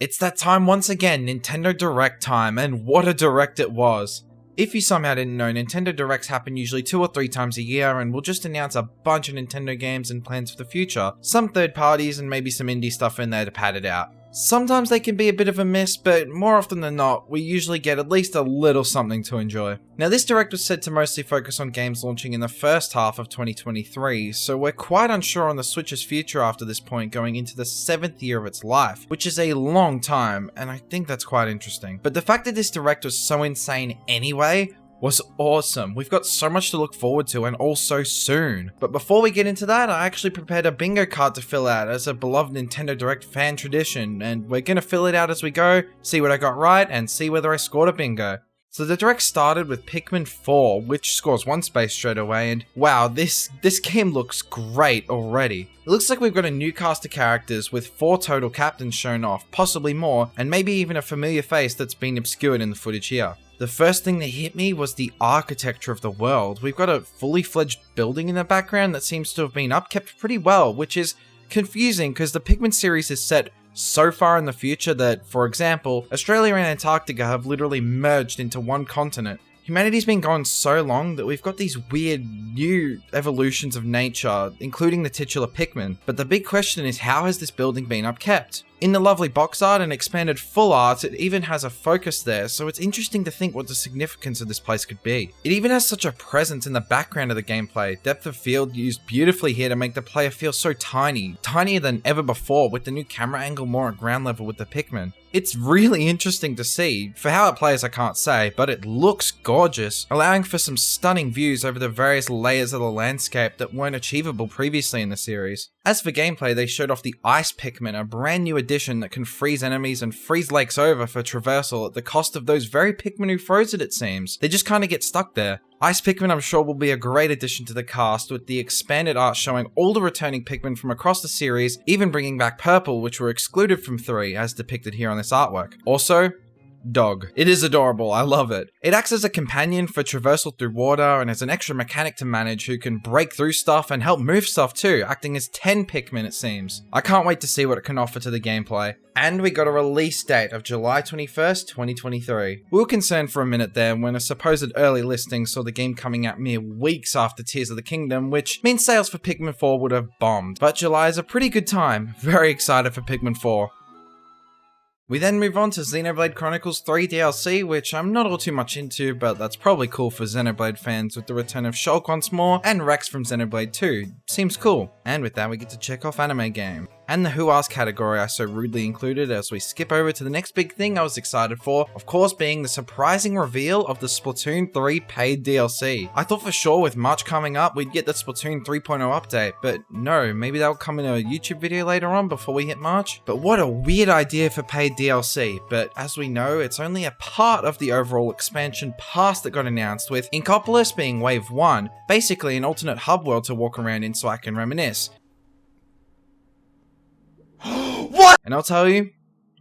It's that time once again, Nintendo Direct time, and what a direct it was. If you somehow didn't know, Nintendo Directs happen usually 2 or 3 times a year and will just announce a bunch of Nintendo games and plans for the future, some third parties and maybe some indie stuff in there to pad it out. Sometimes they can be a bit of a miss, but more often than not, we usually get at least a little something to enjoy. Now this Direct was said to mostly focus on games launching in the first half of 2023, so we're quite unsure on the Switch's future after this point going into the 7th year of its life, which is a long time, and I think that's quite interesting. But the fact that this Direct was so insane anyway was awesome. We've got so much to look forward to and all so soon. But before we get into that, I actually prepared a bingo card to fill out as a beloved Nintendo Direct fan tradition, and we're gonna fill it out as we go, see what I got right, and see whether I scored a bingo. So the Direct started with Pikmin 4, which scores 1 space straight away, and wow, this game looks great already. It looks like we've got a new cast of characters with 4 total captains shown off, possibly more, and maybe even a familiar face that's been obscured in the footage here. The first thing that hit me was the architecture of the world. We've got a fully fledged building in the background that seems to have been upkept pretty well, which is confusing because the Pikmin series is set so far in the future that, for example, Australia and Antarctica have literally merged into one continent. Humanity's been gone so long that we've got these weird new evolutions of nature, including the titular Pikmin. But the big question is, how has this building been upkept? In the lovely box art and expanded full art, it even has a focus there, so it's interesting to think what the significance of this place could be. It even has such a presence in the background of the gameplay, depth of field used beautifully here to make the player feel so tiny, tinier than ever before, with the new camera angle more at ground level with the Pikmin. It's really interesting to see. For how it plays I can't say, but it looks gorgeous, allowing for some stunning views over the various layers of the landscape that weren't achievable previously in the series. As for gameplay, they showed off the Ice Pikmin, a brand new addition that can freeze enemies and freeze lakes over for traversal at the cost of those very Pikmin who froze it seems. They just kinda get stuck there. Ice Pikmin I'm sure will be a great addition to the cast, with the expanded art showing all the returning Pikmin from across the series, even bringing back Purple, which were excluded from 3 as depicted here on this artwork. Also, dog. It is adorable, I love it. It acts as a companion for traversal through water and as an extra mechanic to manage who can break through stuff and help move stuff too, acting as 10 Pikmin it seems. I can't wait to see what it can offer to the gameplay. And we got a release date of July 21st, 2023. We were concerned for a minute there when a supposed early listing saw the game coming out mere weeks after Tears of the Kingdom, which means sales for Pikmin 4 would have bombed. But July is a pretty good time. Very excited for Pikmin 4. We then move on to Xenoblade Chronicles 3 DLC, which I'm not all too much into, but that's probably cool for Xenoblade fans with the return of Shulk once more, and Rex from Xenoblade 2. Seems cool. And with that we get to check off anime game. And the Who Asked category I so rudely included as we skip over to the next big thing I was excited for, of course being the surprising reveal of the Splatoon 3 paid DLC. I thought for sure with March coming up we'd get the Splatoon 3.0 update, but no, maybe that'll come in a YouTube video later on before we hit March. But what a weird idea for paid DLC, but as we know, it's only a part of the overall expansion pass that got announced, with Inkopolis being Wave 1, basically an alternate hub world to walk around in so I can reminisce. What? And I'll tell you,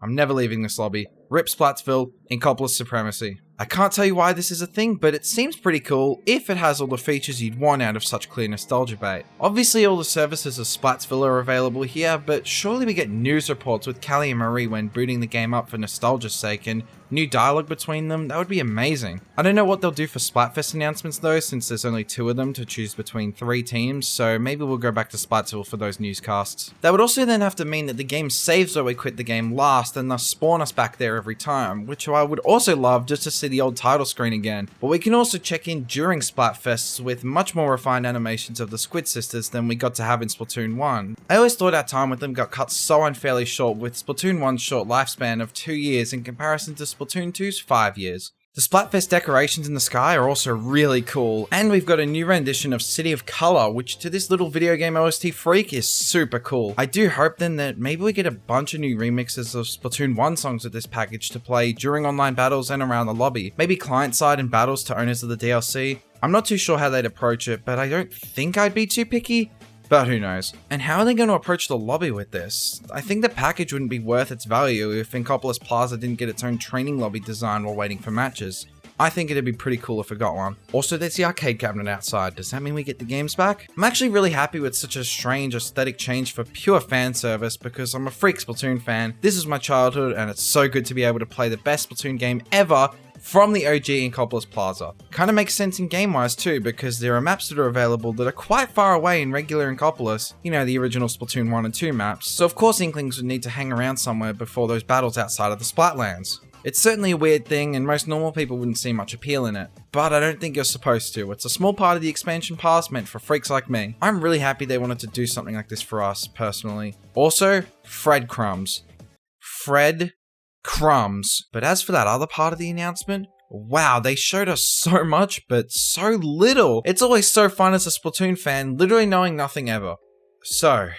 I'm never leaving this lobby. Rip Splatsville, Inkopolis supremacy. I can't tell you why this is a thing, but it seems pretty cool if it has all the features you'd want out of such clear nostalgia bait. Obviously all the services of Splatsville are available here, but surely we get news reports with Callie and Marie when booting the game up for nostalgia's sake, and new dialogue between them. That would be amazing. I don't know what they'll do for Splatfest announcements though, since there's only 2 of them to choose between 3 teams, so maybe we'll go back to Splatsville for those newscasts. That would also then have to mean that the game saves where we quit the game last and thus spawn us back there every time, which I would also love just to see the old title screen again. But we can also check in during Splatfests with much more refined animations of the Squid Sisters than we got to have in Splatoon 1. I always thought our time with them got cut so unfairly short, with Splatoon 1's short lifespan of 2 years in comparison to Splatoon 2's 5 years. The Splatfest decorations in the sky are also really cool, and we've got a new rendition of City of Color, which to this little video game OST freak is super cool. I do hope then that maybe we get a bunch of new remixes of Splatoon 1 songs with this package to play during online battles and around the lobby. Maybe client-side and battles to owners of the DLC. I'm not too sure how they'd approach it, but I don't think I'd be too picky. But who knows. And how are they going to approach the lobby with this? I think the package wouldn't be worth its value if Inkopolis Plaza didn't get its own training lobby design while waiting for matches. I think it'd be pretty cool if it got one. Also, there's the arcade cabinet outside. Does that mean we get the games back? I'm actually really happy with such a strange aesthetic change for pure fan service because I'm a freak Splatoon fan. This is my childhood and it's so good to be able to play the best Splatoon game ever from the OG Inkopolis Plaza. Kinda makes sense in game-wise too, because there are maps that are available that are quite far away in regular Inkopolis, you know, the original Splatoon 1 and 2 maps, so of course Inklings would need to hang around somewhere before those battles outside of the Splatlands. It's certainly a weird thing, and most normal people wouldn't see much appeal in it, but I don't think you're supposed to. It's a small part of the expansion pass meant for freaks like me. I'm really happy they wanted to do something like this for us, personally. Also, Fred Crumbs. Fred Crumbs. But as for that other part of the announcement, wow, they showed us so much, but so little. It's always so fun as a Splatoon fan, literally knowing nothing ever. So,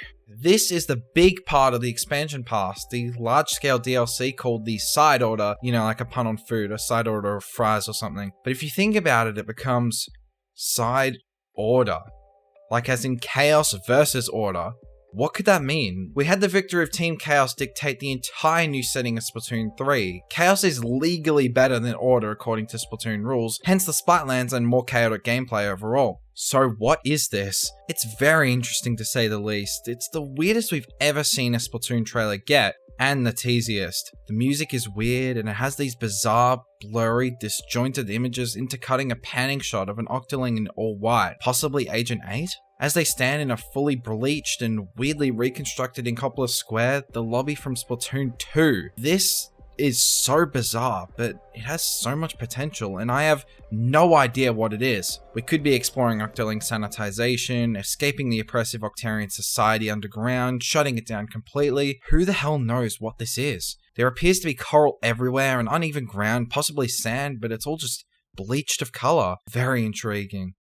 this is the big part of the expansion pass, the large-scale DLC called the side order, you know, like a pun on food, a side order of fries or something. But if you think about it, it becomes side order. Like as in Chaos versus Order. What could that mean? We had the victory of Team Chaos dictate the entire new setting of Splatoon 3. Chaos is legally better than Order according to Splatoon rules, hence the Splatlands and more chaotic gameplay overall. So what is this? It's very interesting to say the least. It's the weirdest we've ever seen a Splatoon trailer get, and the teasiest. The music is weird and it has these bizarre, blurry, disjointed images intercutting a panning shot of an Octoling in all white, possibly Agent 8? As they stand in a fully bleached and weirdly reconstructed Inkopolis Square, the lobby from Splatoon 2. This is so bizarre, but it has so much potential, and I have no idea what it is. We could be exploring Octoling sanitization, escaping the oppressive Octarian society underground, shutting it down completely. Who the hell knows what this is? There appears to be coral everywhere and uneven ground, possibly sand, but it's all just bleached of color. Very intriguing.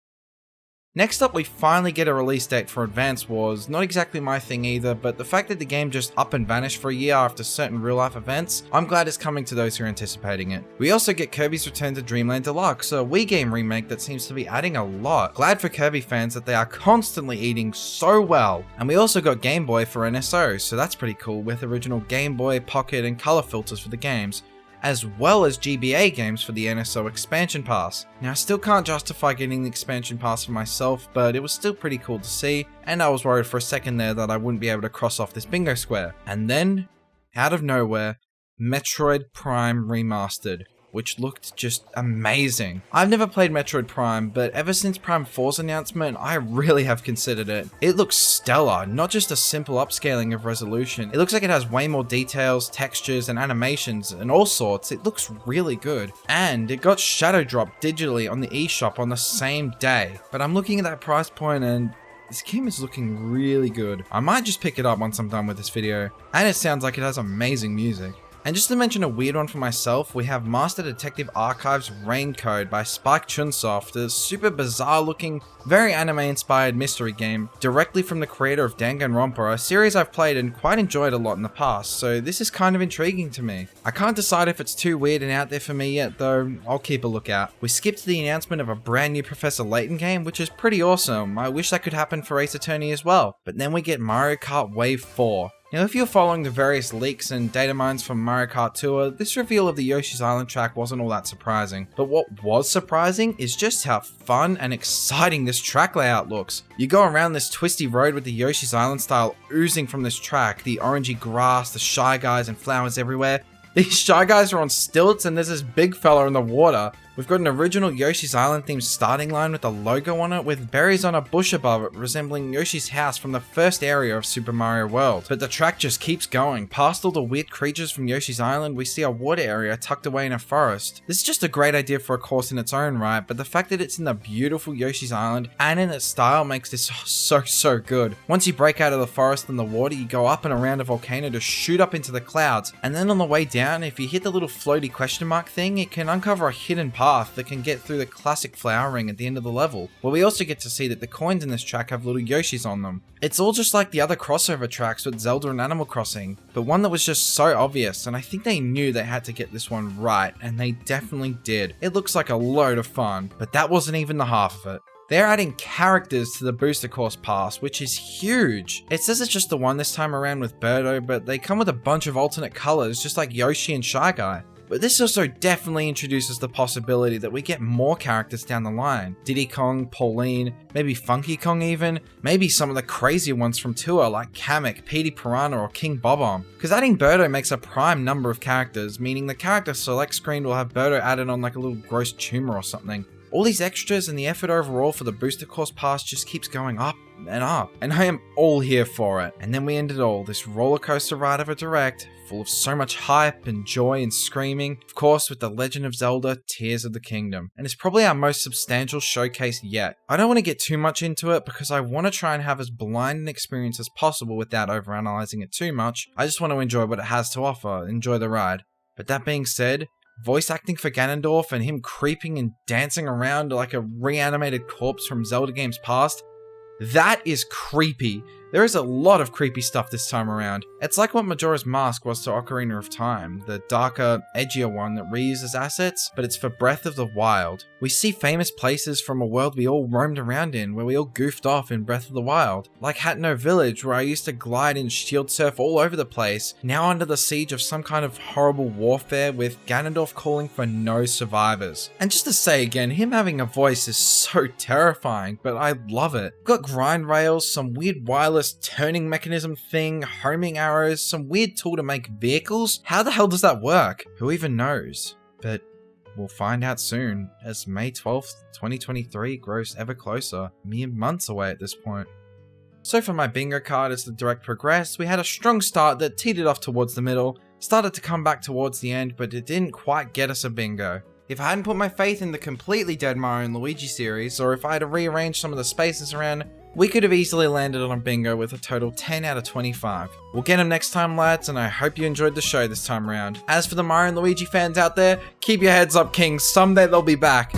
Next up, we finally get a release date for Advance Wars. Not exactly my thing either, but the fact that the game just up and vanished for a year after certain real-life events, I'm glad it's coming to those who are anticipating it. We also get Kirby's Return to Dreamland Deluxe, a Wii game remake that seems to be adding a lot. Glad for Kirby fans that they are constantly eating so well. And we also got Game Boy for NSO, so that's pretty cool, with original Game Boy, Pocket, and color filters for the games, as well as GBA games for the NSO expansion pass. Now I still can't justify getting the expansion pass for myself, but it was still pretty cool to see, and I was worried for a second there that I wouldn't be able to cross off this bingo square. And then, out of nowhere, Metroid Prime Remastered, which looked just amazing. I've never played Metroid Prime, but ever since Prime 4's announcement, I really have considered it. It looks stellar, not just a simple upscaling of resolution. It looks like it has way more details, textures, and animations, and all sorts. It looks really good. And it got shadow dropped digitally on the eShop on the same day. But I'm looking at that price point and this game is looking really good. I might just pick it up once I'm done with this video. And it sounds like it has amazing music. And just to mention a weird one for myself, we have Master Detective Archives Raincode by Spike Chunsoft, a super bizarre looking, very anime inspired mystery game, directly from the creator of Danganronpa, a series I've played and quite enjoyed a lot in the past, so this is kind of intriguing to me. I can't decide if it's too weird and out there for me yet though, I'll keep a lookout. We skipped the announcement of a brand new Professor Layton game, which is pretty awesome. I wish that could happen for Ace Attorney as well. But then we get Mario Kart Wave 4. Now, if you're following the various leaks and data mines from Mario Kart Tour, this reveal of the Yoshi's Island track wasn't all that surprising. But what was surprising is just how fun and exciting this track layout looks. You go around this twisty road with the Yoshi's Island style oozing from this track, the orangey grass, the Shy Guys and flowers everywhere. These Shy Guys are on stilts and there's this big fella in the water. We've got an original Yoshi's Island themed starting line with a logo on it with berries on a bush above it resembling Yoshi's house from the first area of Super Mario World. But the track just keeps going. Past all the weird creatures from Yoshi's Island, we see a water area tucked away in a forest. This is just a great idea for a course in its own right, but the fact that it's in the beautiful Yoshi's Island and in its style makes this so good. Once you break out of the forest and the water, you go up and around a volcano to shoot up into the clouds, and then on the way down, if you hit the little floaty question mark thing, it can uncover a hidden path that can get through the classic flower ring at the end of the level, where we also get to see that the coins in this track have little Yoshis on them. It's all just like the other crossover tracks with Zelda and Animal Crossing, but one that was just so obvious, and I think they knew they had to get this one right, and they definitely did. It looks like a load of fun, but that wasn't even the half of it. They're adding characters to the Booster Course Pass, which is huge. It says it's just the one this time around with Birdo, but they come with a bunch of alternate colors, just like Yoshi and Shy Guy. But this also definitely introduces the possibility that we get more characters down the line. Diddy Kong, Pauline, maybe Funky Kong even, maybe some of the crazier ones from Tour like Kamek, Petey Piranha or King Bob-omb. Because adding Birdo makes a prime number of characters, meaning the character select screen will have Birdo added on like a little gross tumor or something. All these extras and the effort overall for the booster course pass just keeps going up and up, and I am all here for it. And then we end it all, this roller coaster ride of a direct, full of so much hype and joy and screaming, of course with The Legend of Zelda Tears of the Kingdom. And it's probably our most substantial showcase yet. I don't want to get too much into it because I want to try and have as blind an experience as possible without overanalyzing it too much. I just want to enjoy what it has to offer, enjoy the ride. But that being said, voice acting for Ganondorf and him creeping and dancing around like a reanimated corpse from Zelda games past, that is creepy. There is a lot of creepy stuff this time around. It's like what Majora's Mask was to Ocarina of Time, the darker, edgier one that reuses assets, but it's for Breath of the Wild. We see famous places from a world we all roamed around in, where we all goofed off in Breath of the Wild. Like Hatno Village, where I used to glide and shield surf all over the place, now under the siege of some kind of horrible warfare with Ganondorf calling for no survivors. And just to say again, him having a voice is so terrifying, but I love it. We've got grind rails, some weird wireless turning mechanism thing, homing arrows, some weird tool to make vehicles. How the hell does that work? Who even knows? But we'll find out soon, as May 12th, 2023 grows ever closer, mere months away at this point. So for my bingo card as the direct progressed, we had a strong start that teetered off towards the middle, started to come back towards the end, but it didn't quite get us a bingo. If I hadn't put my faith in the completely dead Mario and Luigi series, or if I had rearranged some of the spaces around, we could have easily landed on a bingo with a total 10 out of 25. We'll get them next time, lads, and I hope you enjoyed the show this time around. As for the Mario and Luigi fans out there, keep your heads up, kings, someday they'll be back.